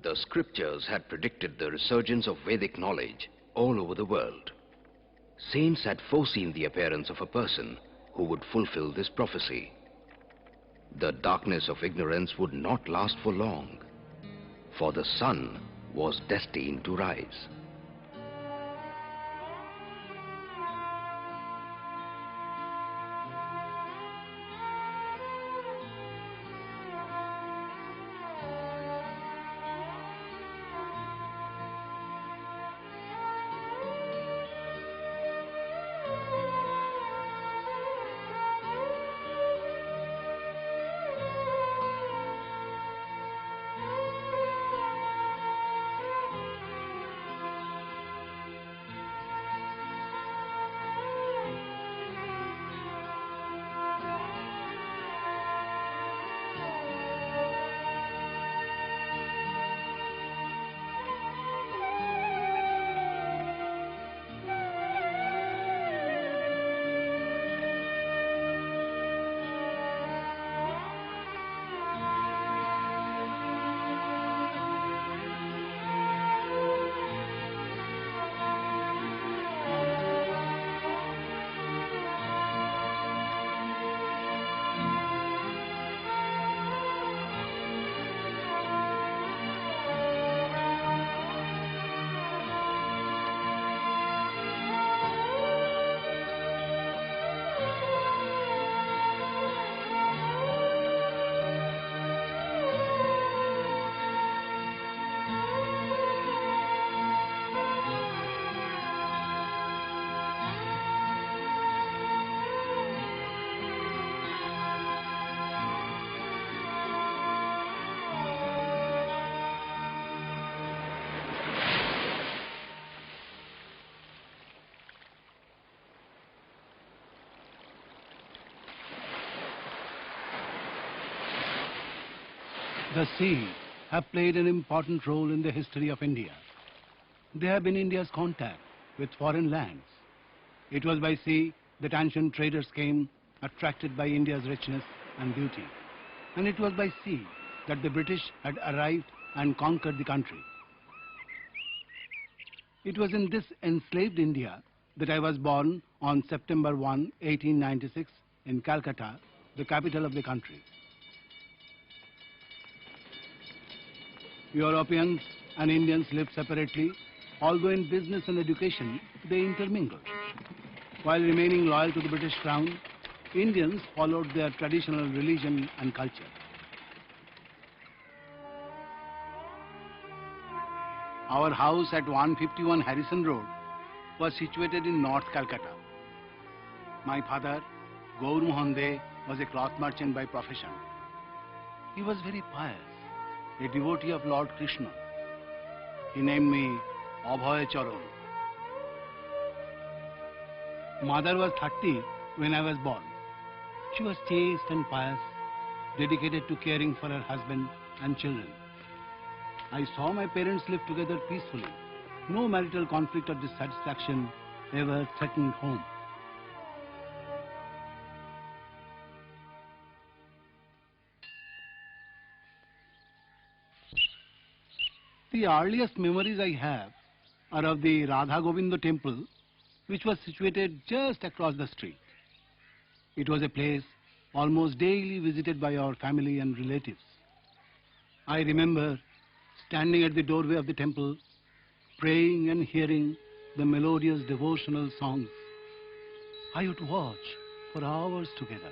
The scriptures had predicted the resurgence of Vedic knowledge all over the world. Saints had foreseen the appearance of a person who would fulfill this prophecy. The darkness of ignorance would not last for long, for the sun was destined to rise. The sea have played an important role in the history of India. They have been India's contact with foreign lands. It was by sea that ancient traders came, attracted by India's richness and beauty. And it was by sea that the British had arrived and conquered the country. It was in this enslaved India that I was born on September 1, 1896 in Calcutta, the capital of the country. Europeans and Indians lived separately, although in business and education they intermingled. While remaining loyal to the British Crown, Indians followed their traditional religion and culture. Our house at 151 Harrison Road was situated in North Calcutta. My father, Gaur Mohan De, was a cloth merchant by profession. He was very pious, a devotee of Lord Krishna. He named me Abhay Charan. Mother was 30 when I was born. She was chaste and pious, dedicated to caring for her husband and children. I saw my parents live together peacefully. No marital conflict or dissatisfaction ever threatened home. The earliest memories I have are of the Radha Govinda temple, which was situated just across the street. It was a place almost daily visited by our family and relatives. I remember standing at the doorway of the temple, praying and hearing the melodious devotional songs. I would watch for hours together.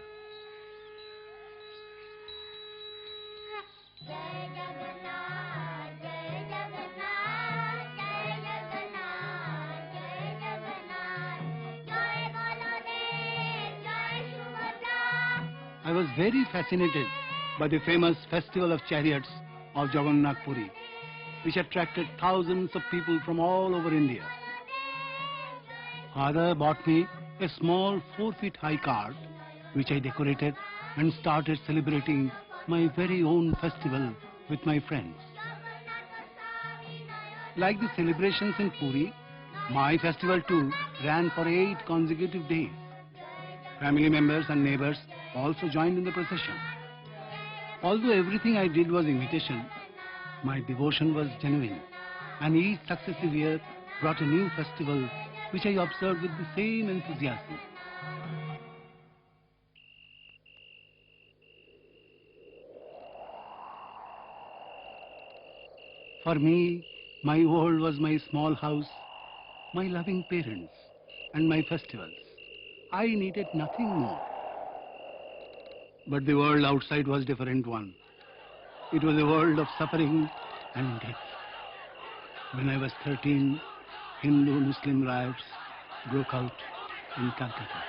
I was very fascinated by the famous festival of chariots of Jagannath Puri, which attracted thousands of people from all over India. Father bought me a small 4-feet high cart, which I decorated and started celebrating my very own festival with my friends. Like the celebrations in Puri, my festival too ran for 8 consecutive days. Family members and neighbors also joined in the procession. Although everything I did was imitation, My devotion was genuine, and each successive year brought a new festival which I observed with the same enthusiasm. For me, my world was my small house, my loving parents, and my festivals. I needed nothing more. But the world outside was a different one. It was a world of suffering and death. When I was 13, Hindu-Muslim riots broke out in Calcutta.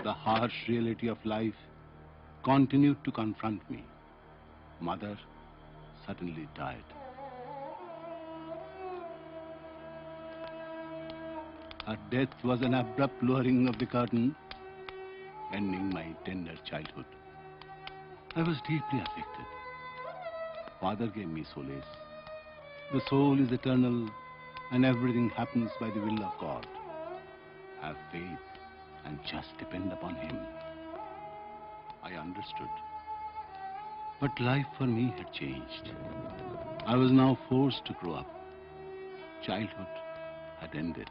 The harsh reality of life continued to confront me. Mother suddenly died. Her death was an abrupt lowering of the curtain, ending my tender childhood. I was deeply affected. Father gave me solace. The soul is eternal and everything happens by the will of God. Have faith and just depend upon Him. I understood. But life for me had changed. I was now forced to grow up. Childhood had ended.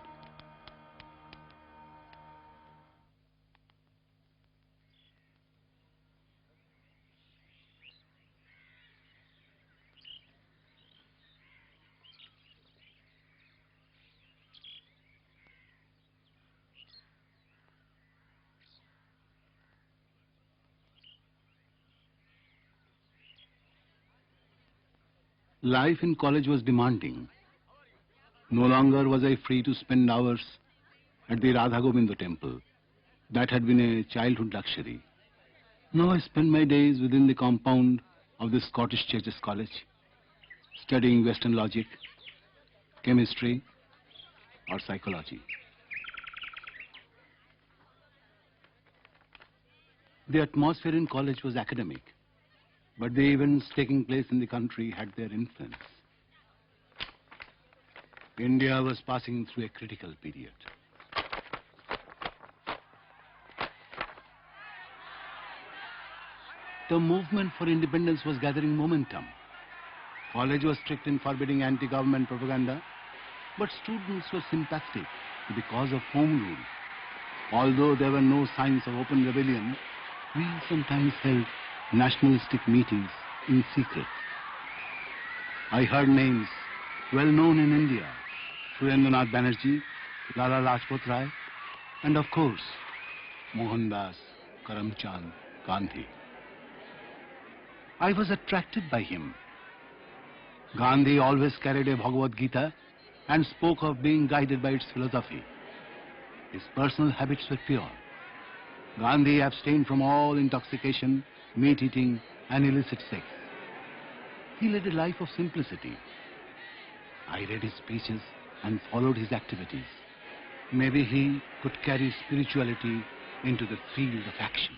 Life in college was demanding. No longer was I free to spend hours at the Radha Govinda temple. That had been a childhood luxury. Now I spend my days within the compound of the Scottish Churches College, studying Western logic, chemistry, or psychology. The atmosphere in college was academic, but the events taking place in the country had their influence. India was passing through a critical period. The movement for independence was gathering momentum. College was strict in forbidding anti-government propaganda, but students were sympathetic to the cause of home rule. Although there were no signs of open rebellion, we sometimes held nationalistic meetings in secret. I heard names well known in India: Surendranath Banerjee, Lala Lajpat Rai, and of course, Mohandas Karamchand Gandhi. I was attracted by him. Gandhi always carried a Bhagavad Gita and spoke of being guided by its philosophy. His personal habits were pure. Gandhi abstained from all intoxication, meat eating, and illicit sex. He led a life of simplicity. I read his speeches and followed his activities. Maybe he could carry spirituality into the field of action.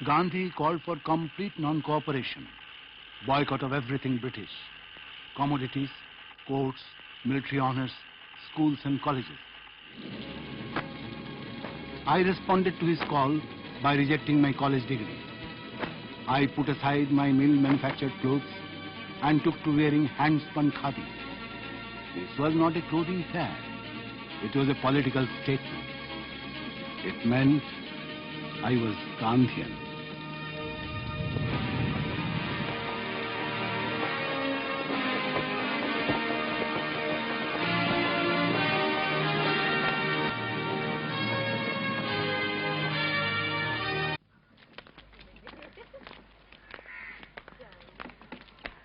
Gandhi called for complete non-cooperation, boycott of everything British, commodities, courts, military honors, schools and colleges. I responded to his call by rejecting my college degree. I put aside my mill-manufactured clothes and took to wearing hand-spun khadi. This was not a clothing fad. It was a political statement. It meant I was Gandhian.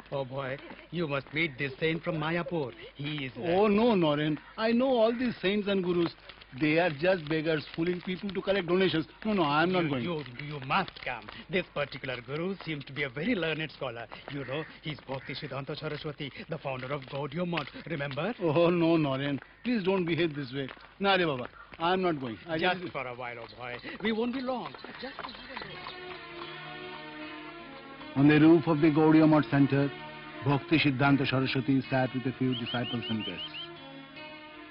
Oh boy, you must meet this saint from Mayapur. He is... Oh no, Noren. I know all these saints and gurus. They are just beggars fooling people to collect donations. No, I'm not going. You must come. This particular guru seems to be a very learned scholar. You know, he's Bhakti Siddhanta Saraswati, the founder of Gaudiya Math. Remember? Oh, no, Naren. Please don't behave this way. Nare Baba, I'm not going. Just for a while, oh boy. We won't be long. Just to have a look. On the roof of the Gaudiya Math Center, Bhakti Siddhanta Saraswati sat with a few disciples and guests.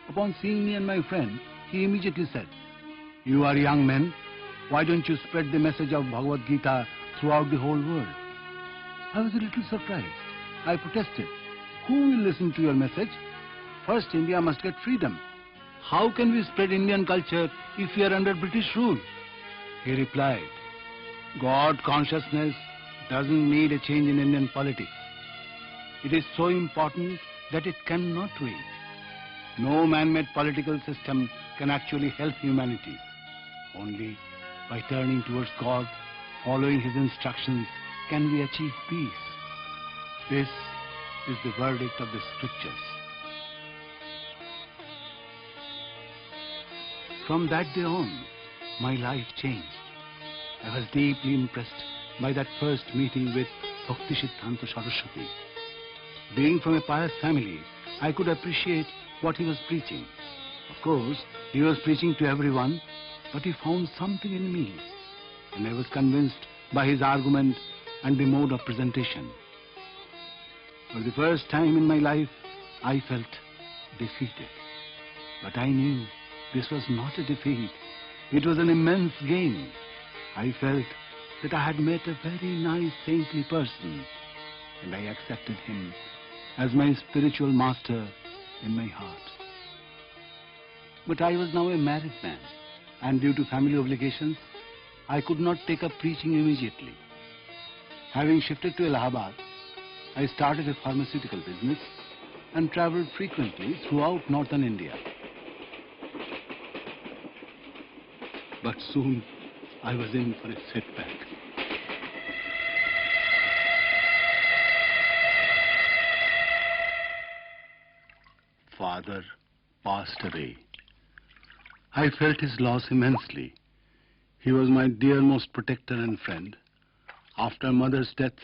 Upon seeing me and my friend, he immediately said, "You are young men. Why don't you spread the message of Bhagavad Gita throughout the whole world?" I was a little surprised. I protested. "Who will listen to your message? First, India must get freedom. How can we spread Indian culture if we are under British rule?" He replied, "God consciousness doesn't need a change in Indian politics. It is so important that it cannot wait. No man-made political system can actually help humanity. Only by turning towards God, following His instructions, can we achieve peace. This is the verdict of the scriptures." From that day on, my life changed. I was deeply impressed by that first meeting with Bhakti Siddhanta Saraswati. Being from a pious family, I could appreciate what he was preaching. Of course, he was preaching to everyone, but he found something in me, and I was convinced by his argument and the mode of presentation. For the first time in my life, I felt defeated. But I knew this was not a defeat. It was an immense gain. I felt that I had met a very nice, saintly person, and I accepted him as my spiritual master in my heart. But I was now a married man, and due to family obligations, I could not take up preaching immediately. Having shifted to Allahabad, I started a pharmaceutical business and traveled frequently throughout northern India. But soon I was in for a setback. Father passed away. I felt his loss immensely. He was my dearmost protector and friend. After mother's death,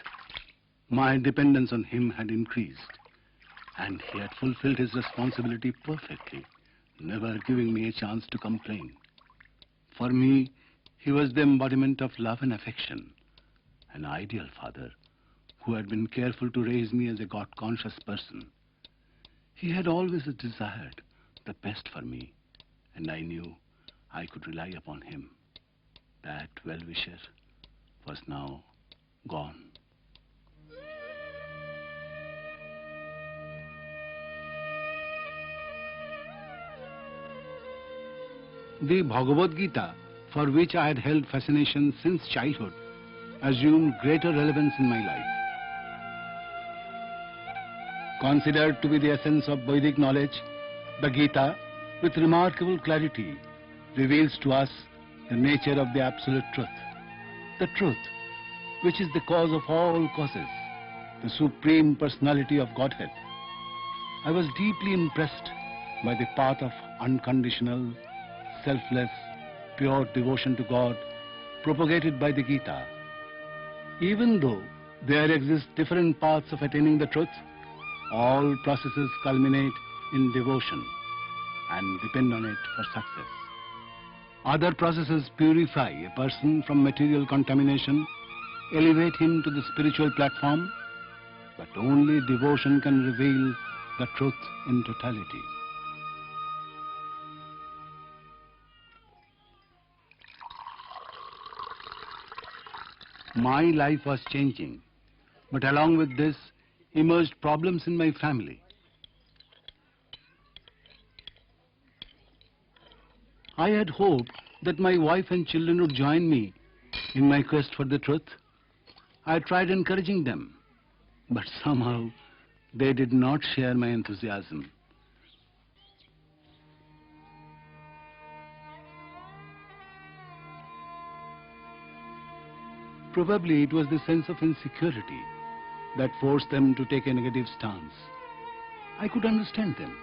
my dependence on him had increased, and he had fulfilled his responsibility perfectly, never giving me a chance to complain. For me, he was the embodiment of love and affection, an ideal father who had been careful to raise me as a God-conscious person. He had always desired the best for me, and I knew I could rely upon him. That well-wisher was now gone. The Bhagavad Gita, for which I had held fascination since childhood, assumed greater relevance in my life. Considered to be the essence of Vedic knowledge, the Gita, with remarkable clarity, reveals to us the nature of the absolute truth. The truth, which is the cause of all causes, the supreme personality of Godhead. I was deeply impressed by the path of unconditional, selfless, pure devotion to God propagated by the Gita. Even though there exist different paths of attaining the truth, all processes culminate in devotion and depend on it for success. Other processes purify a person from material contamination, elevate him to the spiritual platform, but only devotion can reveal the truth in totality. My life was changing, but along with this emerged problems in my family. I had hoped that my wife and children would join me in my quest for the truth. I tried encouraging them, but somehow they did not share my enthusiasm. Probably it was the sense of insecurity that forced them to take a negative stance. I could understand them.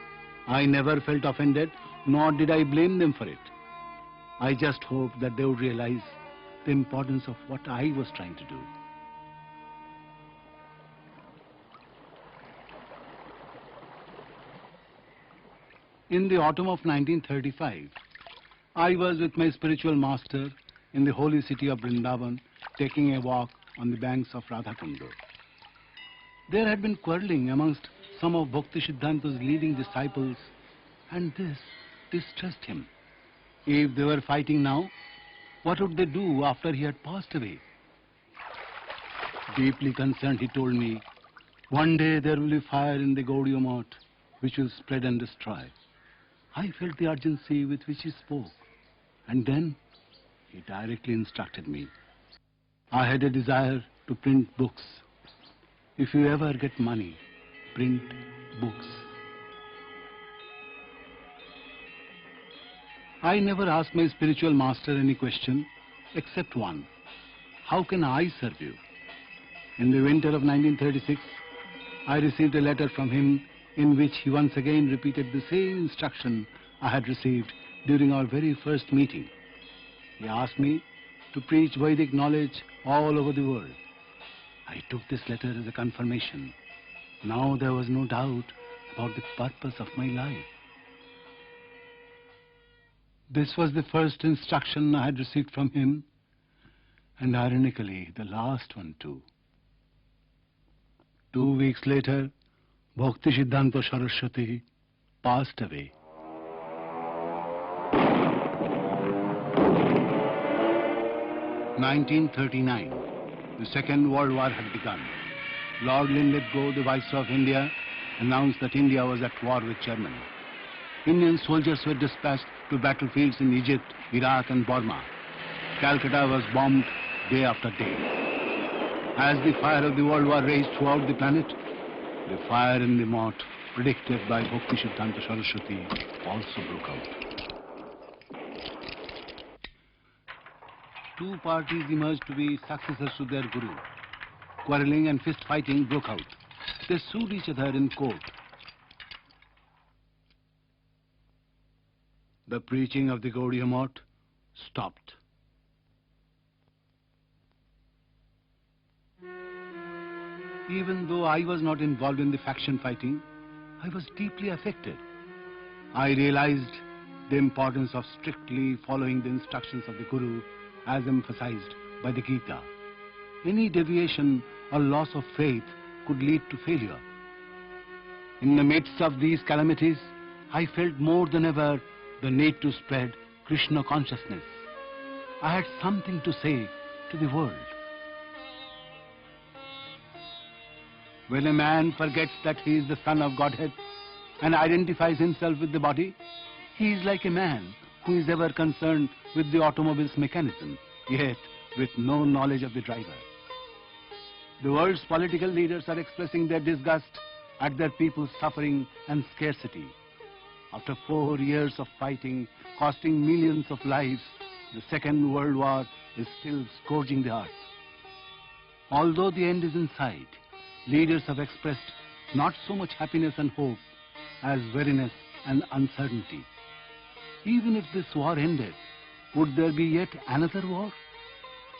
I never felt offended nor did I blame them for it. I just hoped that they would realize the importance of what I was trying to do. In the autumn of 1935, I was with my spiritual master in the holy city of Vrindavan, taking a walk on the banks of Radhakunda. There had been quarreling amongst some of Bhakti Siddhanta's leading disciples, and this distressed him. If they were fighting now, what would they do after he had passed away? Deeply concerned, he told me, one day there will be fire in the Gaudiya Math, which will spread and destroy. I felt the urgency with which he spoke, and then he directly instructed me. I had a desire to print books. If you ever get money, print books. I never asked my spiritual master any question except one. How can I serve you? In the winter of 1936, I received a letter from him in which he once again repeated the same instruction I had received during our very first meeting. He asked me to preach Vedic knowledge all over the world. I took this letter as a confirmation. Now there was no doubt about the purpose of my life. This was the first instruction I had received from him, and ironically, the last one too. 2 weeks later, Bhakti Siddhanta Saraswati passed away. In 1939, the Second World War had begun. Lord Linlithgow, the Viceroy of India, announced that India was at war with Germany. Indian soldiers were dispatched to battlefields in Egypt, Iraq and Burma. Calcutta was bombed day after day. As the fire of the World War raged throughout the planet, the fire in the Math predicted by Bhakti Siddhanta Saraswati also broke out. Two parties emerged to be successors to their guru. Quarreling and fist fighting broke out. They sued each other in court. The preaching of the Gaudiya Math stopped. Even though I was not involved in the faction fighting, I was deeply affected. I realized the importance of strictly following the instructions of the Guru as emphasized by the Gita. Any deviation or loss of faith could lead to failure. In the midst of these calamities, I felt more than ever the need to spread Krishna consciousness. I had something to say to the world. When a man forgets that he is the son of Godhead and identifies himself with the body, he is like a man who is ever concerned with the automobile's mechanism, yet with no knowledge of the driver. The world's political leaders are expressing their disgust at their people's suffering and scarcity. After 4 years of fighting, costing millions of lives, the Second World War is still scourging the earth. Although the end is in sight, leaders have expressed not so much happiness and hope as weariness and uncertainty. Even if this war ended, would there be yet another war?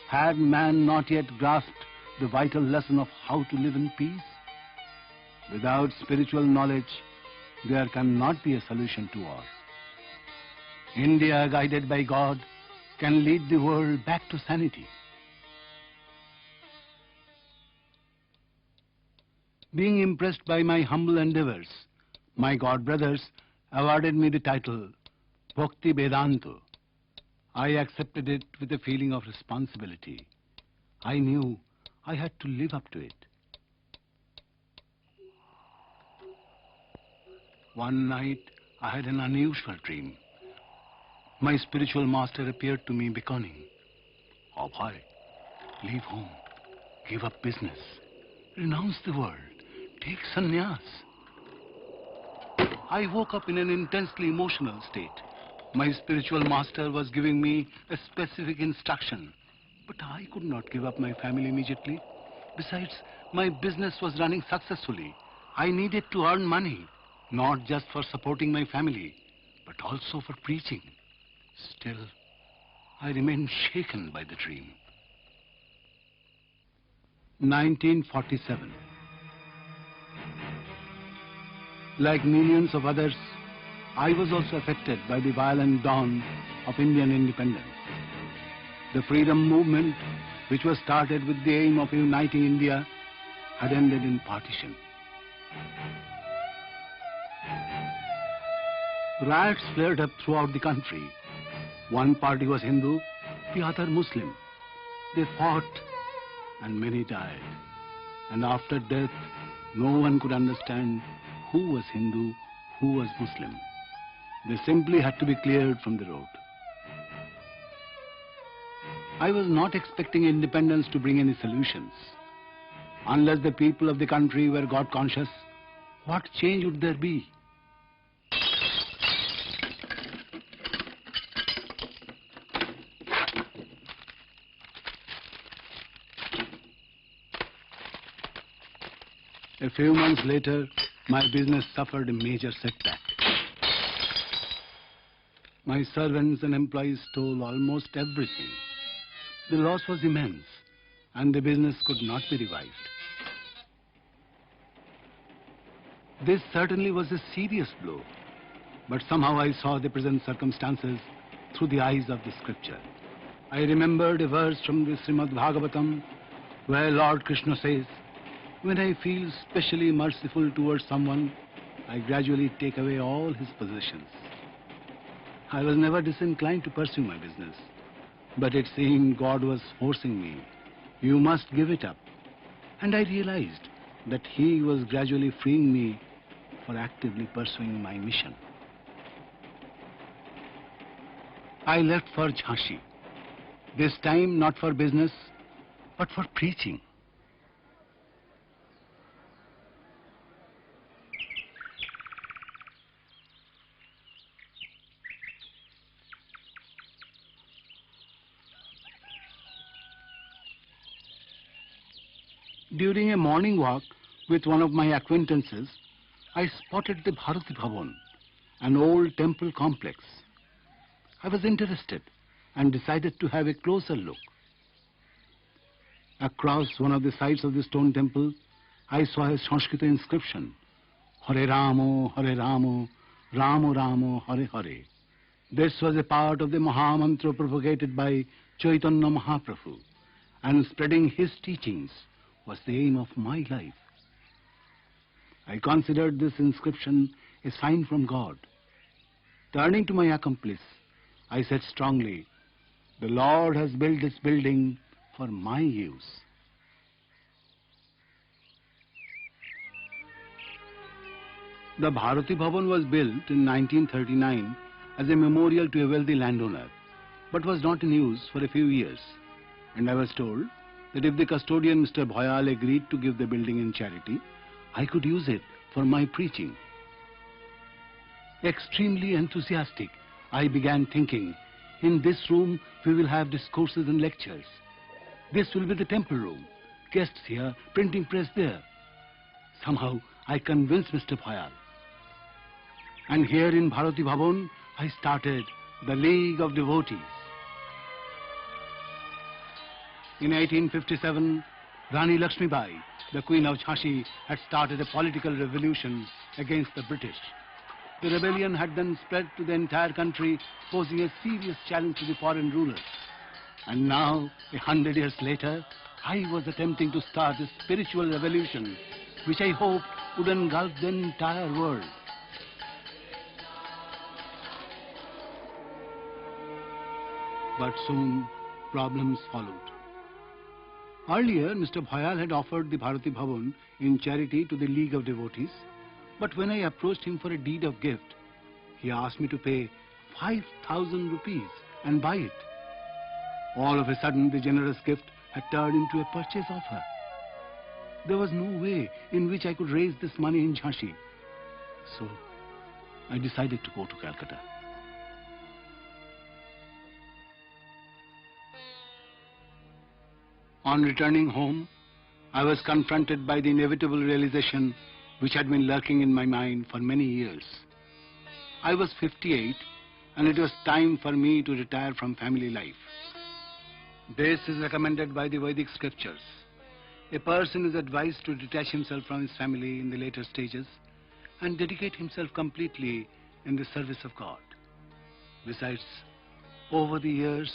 Had man not yet grasped the vital lesson of how to live in peace? Without spiritual knowledge, there cannot be a solution to war. India, guided by God, can lead the world back to sanity. Being impressed by my humble endeavors, my God brothers awarded me the title Bhakti Vedanta. I accepted it with a feeling of responsibility. I knew I had to live up to it. One night, I had an unusual dream. My spiritual master appeared to me beckoning. Oh boy, leave home, give up business, renounce the world, take sannyas. I woke up in an intensely emotional state. My spiritual master was giving me a specific instruction, but I could not give up my family immediately. Besides, my business was running successfully. I needed to earn money, not just for supporting my family, but also for preaching. Still, I remain shaken by the dream. 1947. Like millions of others, I was also affected by the violent dawn of Indian independence. The freedom movement, which was started with the aim of uniting India, had ended in partition. Riots flared up throughout the country. One party was Hindu, the other Muslim. They fought and many died. And after death, no one could understand who was Hindu, who was Muslim. They simply had to be cleared from the road. I was not expecting independence to bring any solutions. Unless the people of the country were God conscious, what change would there be? A few months later, my business suffered a major setback. My servants and employees stole almost everything. The loss was immense, and the business could not be revived. This certainly was a serious blow, but somehow I saw the present circumstances through the eyes of the scripture. I remembered a verse from the Srimad Bhagavatam, where Lord Krishna says, "When I feel specially merciful towards someone, I gradually take away all his possessions." I was never disinclined to pursue my business, but it seemed God was forcing me. You must give it up. And I realized that He was gradually freeing me for actively pursuing my mission. I left for Jhansi. This time not for business, but for preaching. During a morning walk with one of my acquaintances, I spotted the Bharati Bhavan, an old temple complex. I was interested and decided to have a closer look. Across one of the sides of the stone temple, I saw a Sanskrit inscription, Hare Ramo, Ramo Ramo, Hare Hare. This was a part of the Mahamantra propagated by Chaitanya Mahaprabhu, and spreading his teachings was the aim of my life. I considered this inscription a sign from God. Turning to my accomplice, I said strongly, "The Lord has built this building for my use." The Bharati Bhavan was built in 1939 as a memorial to a wealthy landowner, but was not in use for a few years. And I was told that if the custodian, Mr. Bhoyal, agreed to give the building in charity, I could use it for my preaching. Extremely enthusiastic, I began thinking, in this room we will have discourses and lectures. This will be the temple room. Guests here, printing press there. Somehow I convinced Mr. Bhoyal. And here in Bharati Bhavan, I started the League of Devotees. In 1857, Rani Lakshmibai, the Queen of Jhansi, had started a political revolution against the British. The rebellion had then spread to the entire country, posing a serious challenge to the foreign rulers. And now, 100 years later, I was attempting to start a spiritual revolution, which I hoped would engulf the entire world. But soon, problems followed. Earlier, Mr. Bhoyal had offered the Bharati Bhavan in charity to the League of Devotees, but when I approached him for a deed of gift, he asked me to pay 5,000 rupees and buy it. All of a sudden, the generous gift had turned into a purchase offer. There was no way in which I could raise this money in Jhansi. So, I decided to go to Calcutta. On returning home, I was confronted by the inevitable realization which had been lurking in my mind for many years. I was 58 and it was time for me to retire from family life. This is recommended by the Vedic scriptures. A person is advised to detach himself from his family in the later stages and dedicate himself completely in the service of God. Besides, over the years,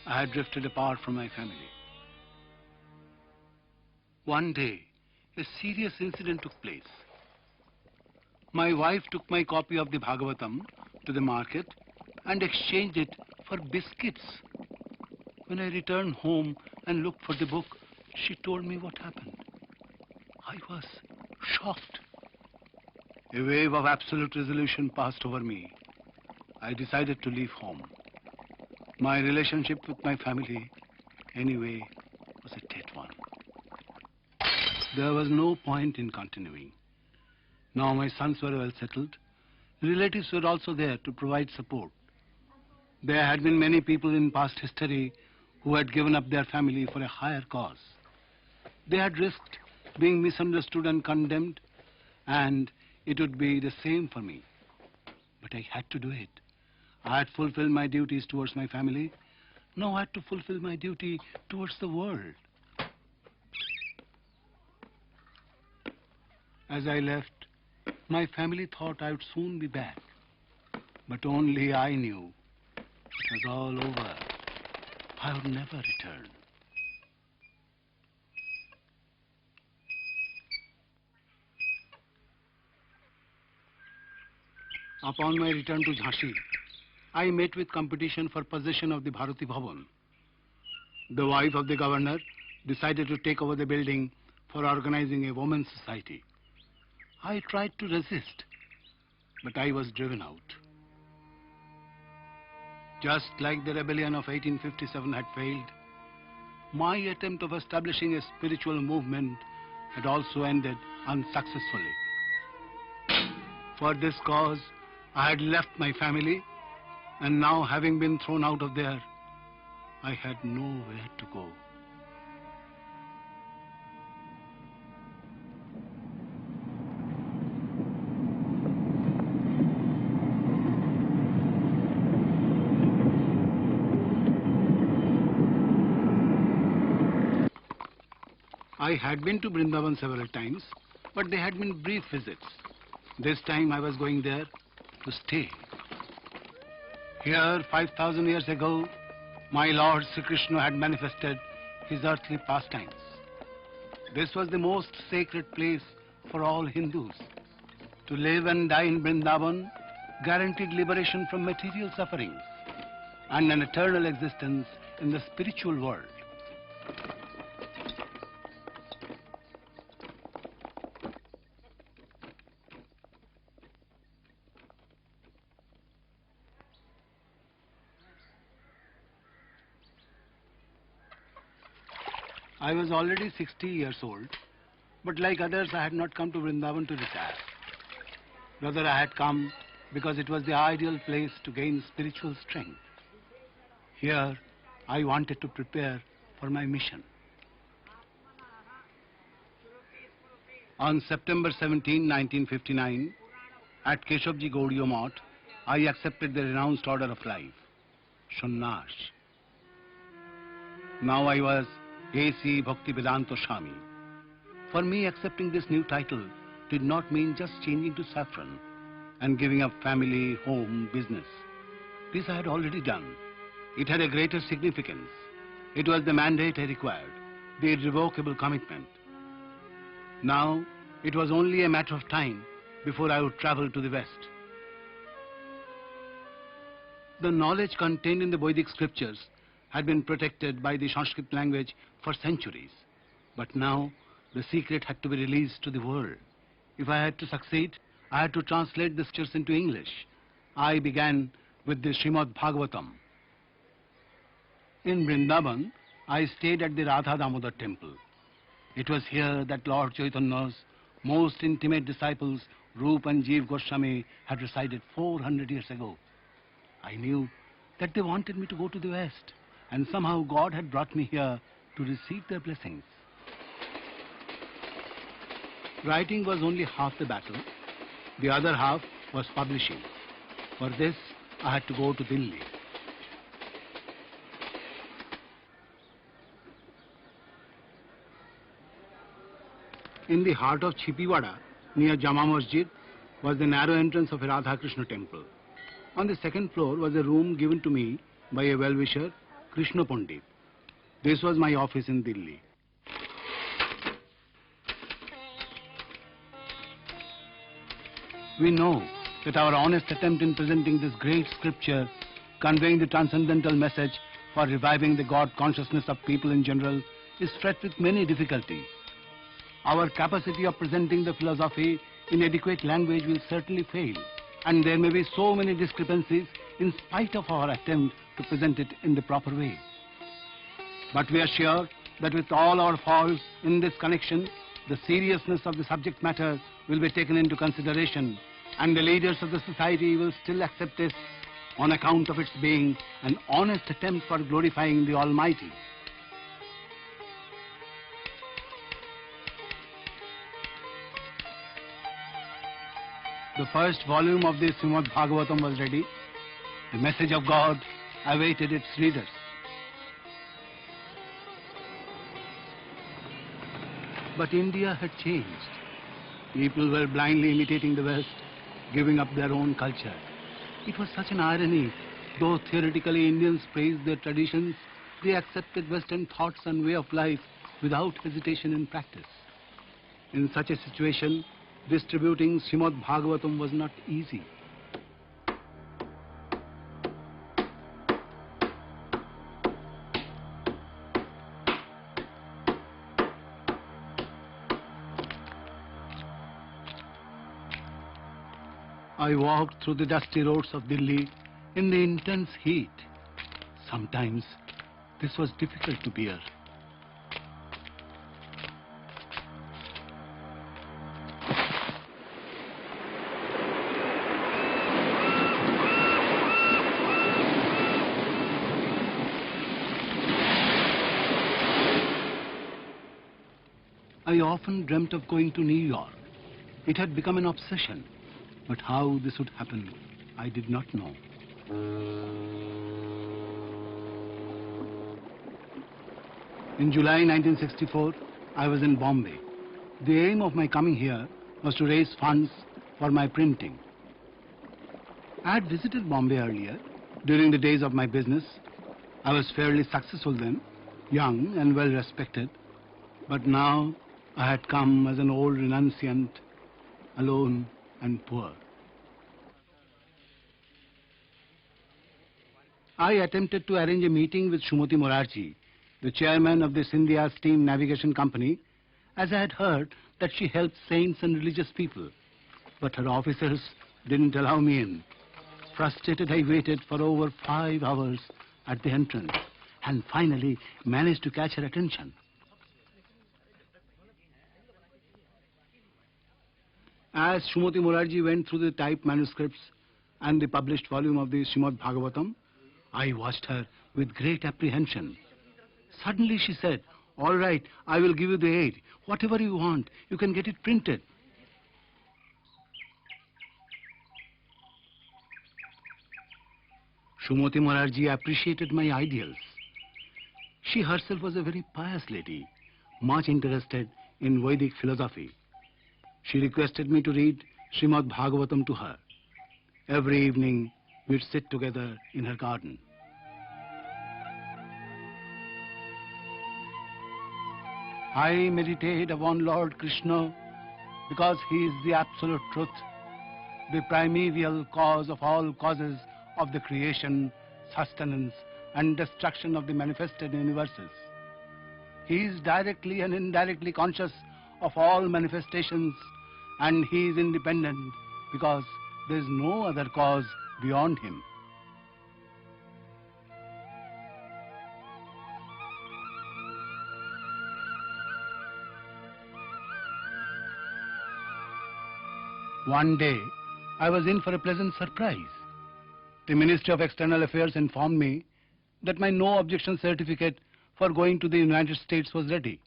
I had drifted apart from my family. One day, a serious incident took place. My wife took my copy of the Bhagavatam to the market and exchanged it for biscuits. When I returned home and looked for the book, she told me what happened. I was shocked. A wave of absolute resolution passed over me. I decided to leave home. My relationship with my family, anyway, was a dead one. There was no point in continuing. Now my sons were well settled. Relatives were also there to provide support. There had been many people in past history who had given up their family for a higher cause. They had risked being misunderstood and condemned, and it would be the same for me. But I had to do it. I had fulfilled my duties towards my family. Now I had to fulfill my duty towards the world. As I left, my family thought I would soon be back. But only I knew it was all over. I would never return. Upon my return to Jhansi, I met with competition for possession of the Bharati Bhavan. The wife of the governor decided to take over the building for organizing a women's society. I tried to resist, but I was driven out. Just like the rebellion of 1857 had failed, my attempt of establishing a spiritual movement had also ended unsuccessfully. For this cause, I had left my family, and now having been thrown out of there, I had nowhere to go. I had been to Vrindavan several times, but they had been brief visits. This time I was going there to stay. Here, 5,000 years ago, my Lord Sri Krishna had manifested his earthly pastimes. This was the most sacred place for all Hindus. To live and die in Vrindavan guaranteed liberation from material sufferings and an eternal existence in the spiritual world. I was already 60 years old, but like others, I had not come to Vrindavan to retire. Rather, I had come because it was the ideal place to gain spiritual strength. Here, I wanted to prepare for my mission. On September 17, 1959, at Keshavji Gaudiya Math, I accepted the renounced order of life, Sannyas. Now I was A.C. Bhaktivedanta Swami. For me, accepting this new title did not mean just changing to saffron and giving up family, home, business. This I had already done. It had a greater significance. It was the mandate I required, the irrevocable commitment. Now, it was only a matter of time before I would travel to the West. The knowledge contained in the Vedic scriptures had been protected by the Sanskrit language for centuries. But now, the secret had to be released to the world. If I had to succeed, I had to translate the scriptures into English. I began with the Srimad Bhagavatam. In Vrindavan, I stayed at the Radha Damodar temple. It was here that Lord Chaitanya's most intimate disciples, Rup and Jeev Goswami, had resided 400 years ago. I knew that they wanted me to go to the West, and somehow God had brought me here to receive their blessings. Writing was only half the battle. The other half was publishing. For this, I had to go to Delhi. In the heart of Chipiwada, near Jama Masjid, was the narrow entrance of a Radha Krishna temple. On the second floor was a room given to me by a well-wisher, Krishna Pandit. This was my office in Delhi. We know that our honest attempt in presenting this great scripture, conveying the transcendental message for reviving the God consciousness of people in general, is fraught with many difficulties. Our capacity of presenting the philosophy in adequate language will certainly fail, and there may be so many discrepancies in spite of our attempt to present it in the proper way. But we are sure that with all our faults in this connection, the seriousness of the subject matter will be taken into consideration, and the leaders of the society will still accept this on account of its being an honest attempt for glorifying the Almighty. The first volume of the Srimad Bhagavatam was ready. The message of God awaited its readers. But India had changed. People were blindly imitating the West, giving up their own culture. It was such an irony. Though theoretically Indians praised their traditions, they accepted Western thoughts and way of life without hesitation in practice. In such a situation, distributing Srimad Bhagavatam was not easy. I walked through the dusty roads of Delhi in the intense heat. Sometimes this was difficult to bear. I often dreamt of going to New York. It had become an obsession. But how this would happen, I did not know. In July 1964, I was in Bombay. The aim of my coming here was to raise funds for my printing. I had visited Bombay earlier, during the days of my business. I was fairly successful then, young and well respected. But now I had come as an old renunciant, alone and poor. I attempted to arrange a meeting with Srimati Morarji, the chairman of the Scindia Steam Navigation Company, as I had heard that she helped saints and religious people. But her officers didn't allow me in. Frustrated, I waited for over 5 hours at the entrance and finally managed to catch her attention. As Srimati Morarji went through the typed manuscripts and the published volume of the Srimad Bhagavatam, I watched her with great apprehension. Suddenly she said, "All right, I will give you the aid. Whatever you want, you can get it printed." Srimati Morarji appreciated my ideals. She herself was a very pious lady, much interested in Vedic philosophy. She requested me to read Srimad Bhagavatam to her. Every evening, we'd sit together in her garden. I meditate upon Lord Krishna because he is the absolute truth, the primeval cause of all causes of the creation, sustenance, and destruction of the manifested universes. He is directly and indirectly conscious of all manifestations, and he is independent because there is no other cause beyond him. One day, I was in for a pleasant surprise. The Ministry of External Affairs informed me that my no objection certificate for going to the United States was ready.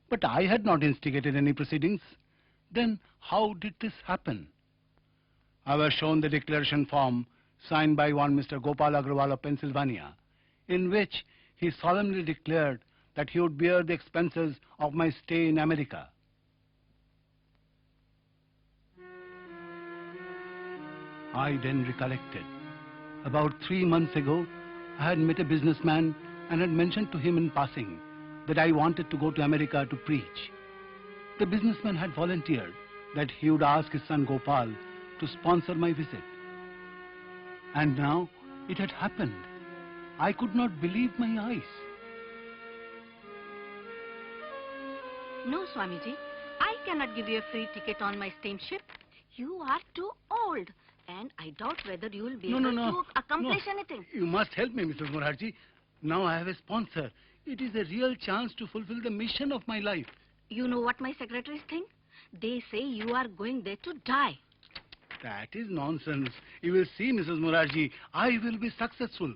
But I had not instigated any proceedings. Then how did this happen? I was shown the declaration form signed by one Mr. Gopal Agrawal of Pennsylvania, in which he solemnly declared that he would bear the expenses of my stay in America. I then recollected. About 3 months ago, I had met a businessman and had mentioned to him in passing that I wanted to go to America to preach. The businessman had volunteered that he would ask his son Gopal to sponsor my visit. And now it had happened. I could not believe my eyes. No, Swamiji. I cannot give you a free ticket on my steamship. You are too old. And I doubt whether you will be able to accomplish anything. You must help me, Mrs. Morarji. Now I have a sponsor. It is a real chance to fulfill the mission of my life. You know what my secretaries think? They say you are going there to die. That is nonsense. You will see, Mrs. Morarji. I will be successful.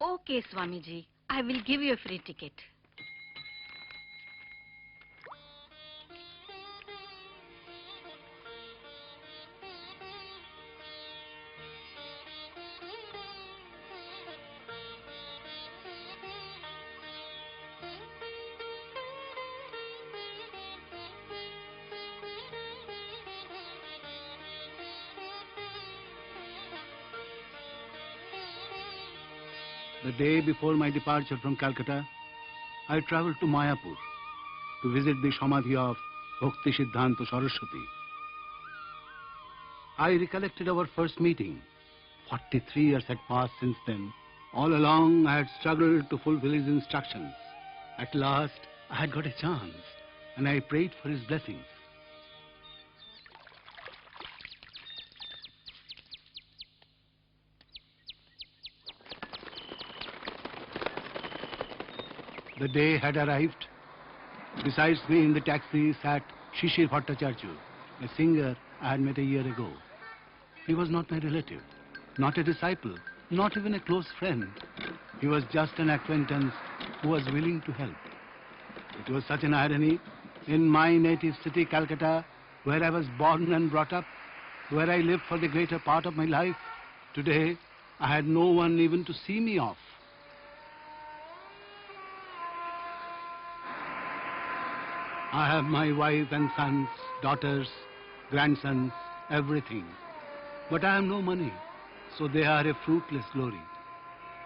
Okay, Swamiji. I will give you a free ticket. The day before my departure from Calcutta, I travelled to Mayapur to visit the Samadhi of Bhakti Siddhanta Saraswati. I recollected our first meeting. 43 years had passed since then. All along I had struggled to fulfill his instructions. At last I had got a chance and I prayed for his blessings. The day had arrived. Besides me in the taxi sat Shishir Bhattacharya, a singer I had met a year ago. He was not my relative, not a disciple, not even a close friend. He was just an acquaintance who was willing to help. It was such an irony. In my native city, Calcutta, where I was born and brought up, where I lived for the greater part of my life, today I had no one even to see me off. I have my wife and sons, daughters, grandsons, everything. But I have no money, so they are a fruitless glory.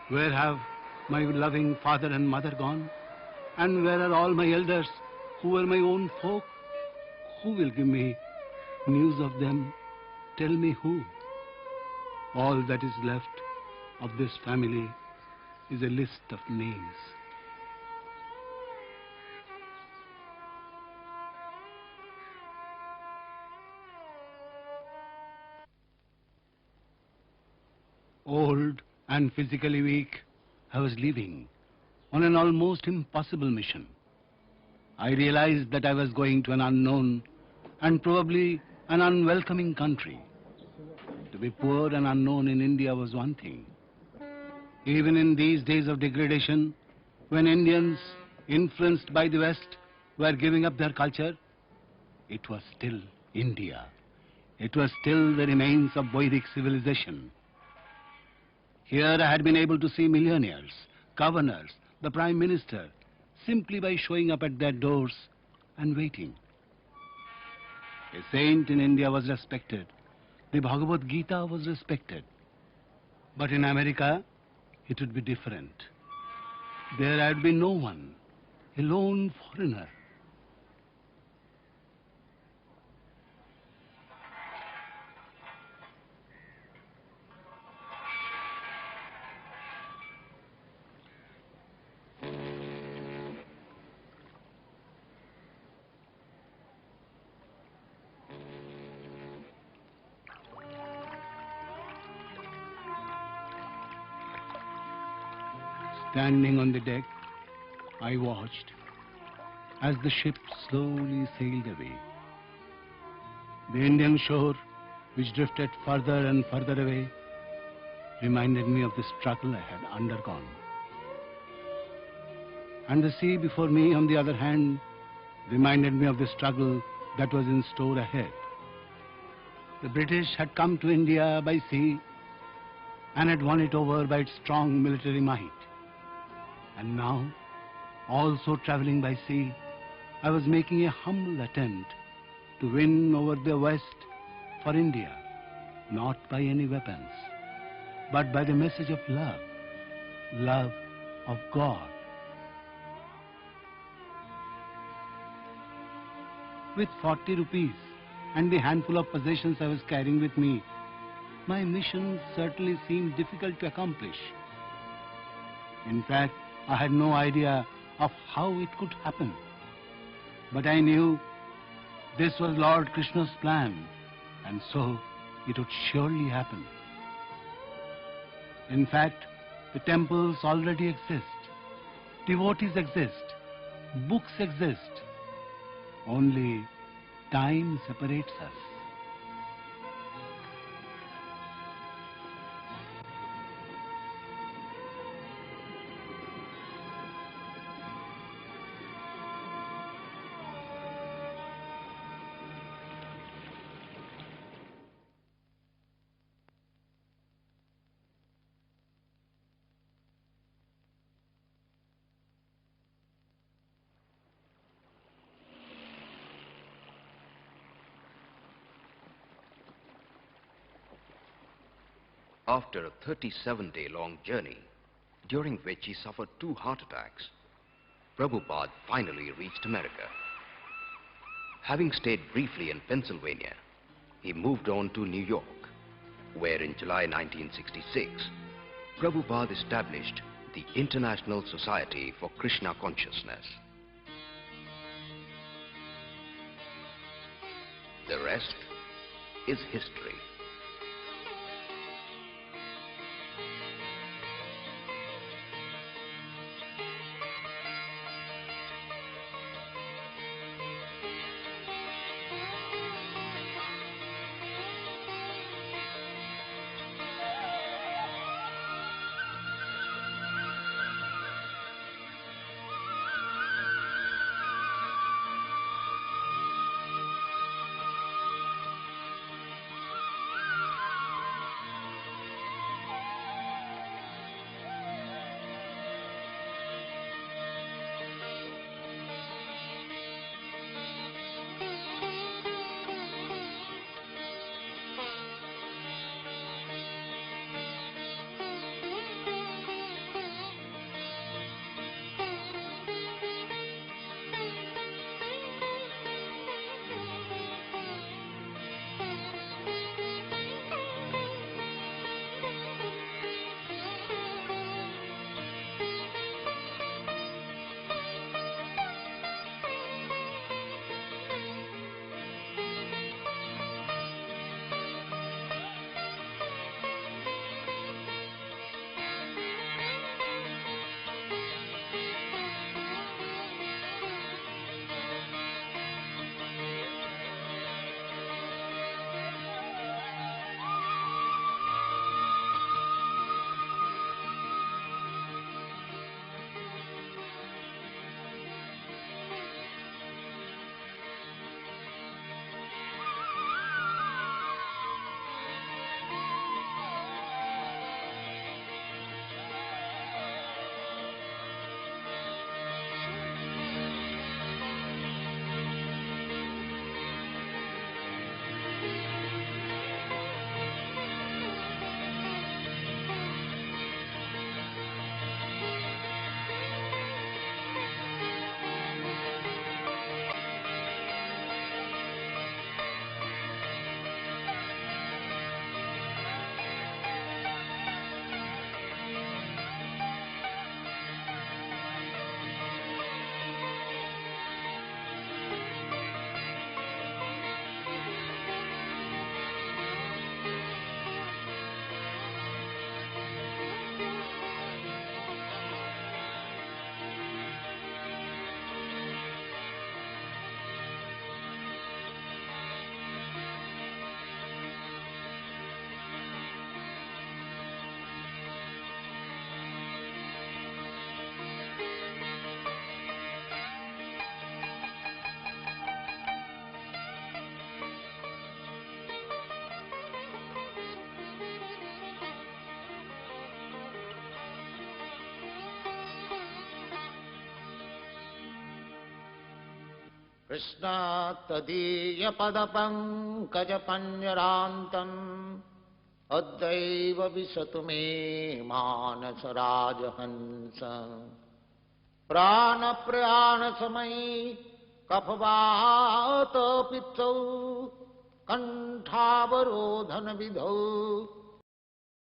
Where have my loving father and mother gone? And where are all my elders who were my own folk? Who will give me news of them? Tell me who. All that is left of this family is a list of names. Old and physically weak, I was leaving on an almost impossible mission. I realized that I was going to an unknown and probably an unwelcoming country. To be poor and unknown in India was one thing. Even in these days of degradation, when Indians, influenced by the West, were giving up their culture, it was still India. It was still the remains of Vedic civilization. Here I had been able to see millionaires, governors, the Prime Minister, simply by showing up at their doors and waiting. A saint in India was respected. The Bhagavad Gita was respected. But in America, it would be different. There had been no one, a lone foreigner. Standing on the deck, I watched as the ship slowly sailed away. The Indian shore, which drifted further and further away, reminded me of the struggle I had undergone. And the sea before me, on the other hand, reminded me of the struggle that was in store ahead. The British had come to India by sea and had won it over by its strong military might. And now, also traveling by sea, I was making a humble attempt to win over the West for India, not by any weapons, but by the message of love, love of God. With 40 rupees and the handful of possessions I was carrying with me, my mission certainly seemed difficult to accomplish. In fact, I had no idea of how it could happen. But I knew this was Lord Krishna's plan, and so it would surely happen. In fact, the temples already exist, devotees exist, books exist. Only time separates us. After a 37-day-long journey, during which he suffered 2 heart attacks, Prabhupada finally reached America. Having stayed briefly in Pennsylvania, he moved on to New York, where in July 1966, Prabhupada established the International Society for Krishna Consciousness. The rest is history. Krishna तदीय पदपंकज पंजरांतम अद्यैव विशतु मे मानस राजहंस प्राण प्रयाण समयी कफवात पित्तौ कंठावरोधन विधौ